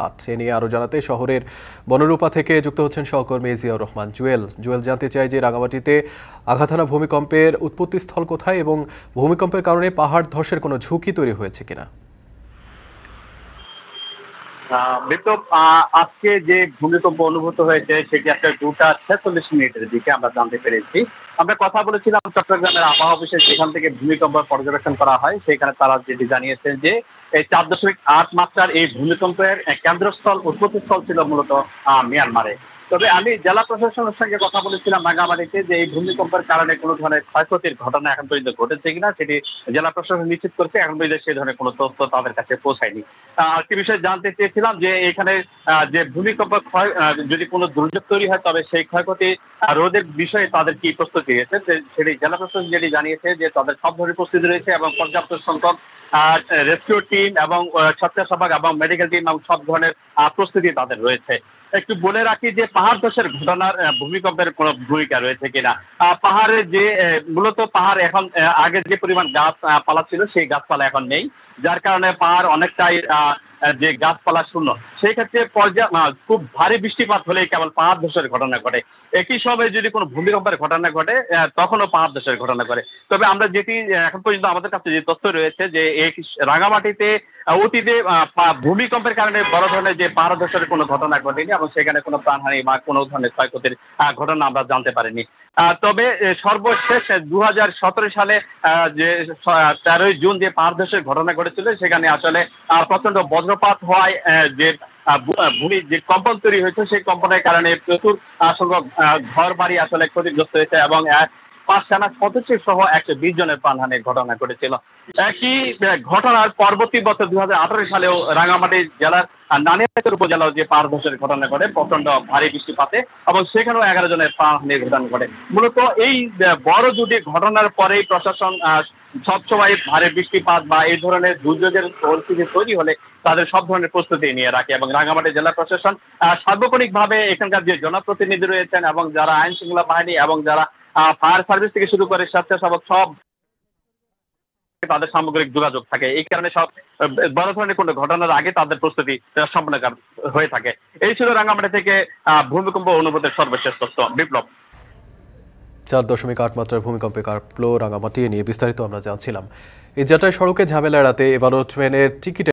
8। এ নিয়ে আরও জানাতে শহরের বনরূপা থেকে যুক্ত হচ্ছেন সহকর্মী জিয়াউর রহমান জুয়েল। জানতে চাই যে রাঙামাটিতে আঘাত হানা ভূমিকম্পের উৎপত্তিস্থল কোথায় এবং ভূমিকম্পের কারণে পাহাড় ধসের কোনো ঝুঁকি তৈরি হয়েছে কিনা। বিপ্লব, আজকে যে ভূমিকম্প অনুভূত হয়েছে সেটি একটা 2:46 দিকে আমরা জানতে পেরেছি। আমরা কথা বলেছিলাম চট্টগ্রামের আবহাওয়া অফিসে, সেখান থেকে ভূমিকম্প পর্যবেক্ষণ করা হয়। সেখানে তারা যেটি জানিয়েছেন যে এই 4.8 মাত্রার এই ভূমিকম্পের কেন্দ্রস্থল উৎপত্তিস্থল ছিল মূলত মিয়ানমারে। তবে আমি জেলা প্রশাসনের সঙ্গে কথা বলেছিলাম রাঙামাটিতে যে এই ভূমিকম্পের কারণে কোনো ধরনের ক্ষয়ক্ষতির ঘটনা এখন পর্যন্ত ঘটেছে কিনা সেটি জেলা প্রশাসন নিশ্চিত করছে। এখন পর্যন্ত সেই ধরনের কোনো তথ্য তাদের কাছে পৌঁছায়নি। একটি বিষয় জানতে চেয়েছিলাম যে এখানে যে ভূমিকম্প যদি কোনো দুর্যোগ তৈরি হয় তবে সেই ক্ষয়ক্ষতি রোধের বিষয়ে তাদের কি প্রস্তুতি রয়েছে, সেটি জেলা প্রশাসন যেটি জানিয়েছে যে তাদের সব ধরনের প্রস্তুতি রয়েছে এবং পর্যাপ্ত সংখ্যক রেস্কিউ টিম এবং স্বেচ্ছাসেবক এবং মেডিকেল টিম এবং সব ধরনের প্রস্তুতি তাদের রয়েছে। একটু বলে রাখি যে পাহাড় ধসের ঘটনার ভূমিকম্পের কোনো ভূমিকা রয়েছে কিনা। পাহাড়ের যে মূলত পাহাড় এখন আগে যে পরিমাণ গাছপালা ছিল সেই গাছপালা এখন নেই, যার কারণে পাহাড় অনেকটাই যে গাছপালা শূন্য। সেই ক্ষেত্রে খুব ভারী বৃষ্টিপাত হলেই কেবল পাহাড় ধসের ঘটনা ঘটে। একই সময়ে যদি কোনো ভূমিকম্পের ঘটনা ঘটে তখনও পাহাড় ধসের ঘটনা ঘটে। তবে আমরা যেটি এখন পর্যন্ত আমাদের কাছে যে তথ্য রয়েছে যে এই রাঙামাটিতে অতীতে ভূমিকম্পের কারণে বড় ধরনের যে পাহাড় ধসের কোনো ঘটনা ঘটেনি এবং সেখানে কোনো প্রাণহানি বা কোনো ধরনের ক্ষয়ক্ষতির ঘটনা আমরা জানতে পারিনি। তবে সর্বশেষ 2017 সালে যে 13ই জুন যে পাহাড় ধসের ঘটনা ঘটেছিল সেখানে আসলে প্রচন্ড বজ্রপাত হওয়ায় যে ভূমি যে কম্পন তৈরি হয়েছে সেই কম্পনের কারণে প্রচুর সংখ্যক ঘর বাড়ি আসলে ক্ষতিগ্রস্ত হয়েছে এবং 5 সেনা সদস্য সহ 120 জনের প্রাণহানির ঘটনা ঘটেছিল। একই ঘটনার পরবর্তী বছর 2018 সালেও রাঙামাটি জেলার নানিয়ারচর উপজেলাও যে পাহাড় ধসের ঘটনা ঘটে প্রচন্ড ভারী বৃষ্টিপাতে এবং সেখানেও 11 জনের প্রাণহানির ঘটনা ঘটে। মূলত এই বড় দুটি ঘটনার পরেই প্রশাসন সবসময় ভারী বৃষ্টিপাত বা এই ধরনের দুর্যোগের পরিস্থিতি তৈরি হলে তাদের সব ধরনের প্রস্তুতি নিয়ে রাখে এবং রাঙামাটি জেলা প্রশাসন সার্বক্ষণিকভাবে এখানকার যে জনপ্রতিনিধি রয়েছেন এবং যারা আইন শৃঙ্খলা বাহিনী এবং যারা ফায়ার সার্ভিস থেকে শুরু করে স্বেচ্ছাসেবক সব তাদের সামগ্রিক যোগাযোগ থাকে। এই কারণে সব বড় ধরনের কোনো ঘটনার আগে তাদের প্রস্তুতি সম্পন্ন হয়ে থাকে। এই ছিল রাঙামাটি থেকে ভূমিকম্প অনুভূতির সর্বশেষ তথ্য। বিপ্লব। 4.8 মাত্রার ভূমিকম্পে কাঁপল রাঙামাটি নিয়ে বিস্তারিত আমরা জানছিলাম। এই যাত্রায় সড়কে ঝামেলা এড়াতে এবারও ট্রেনের টিকিট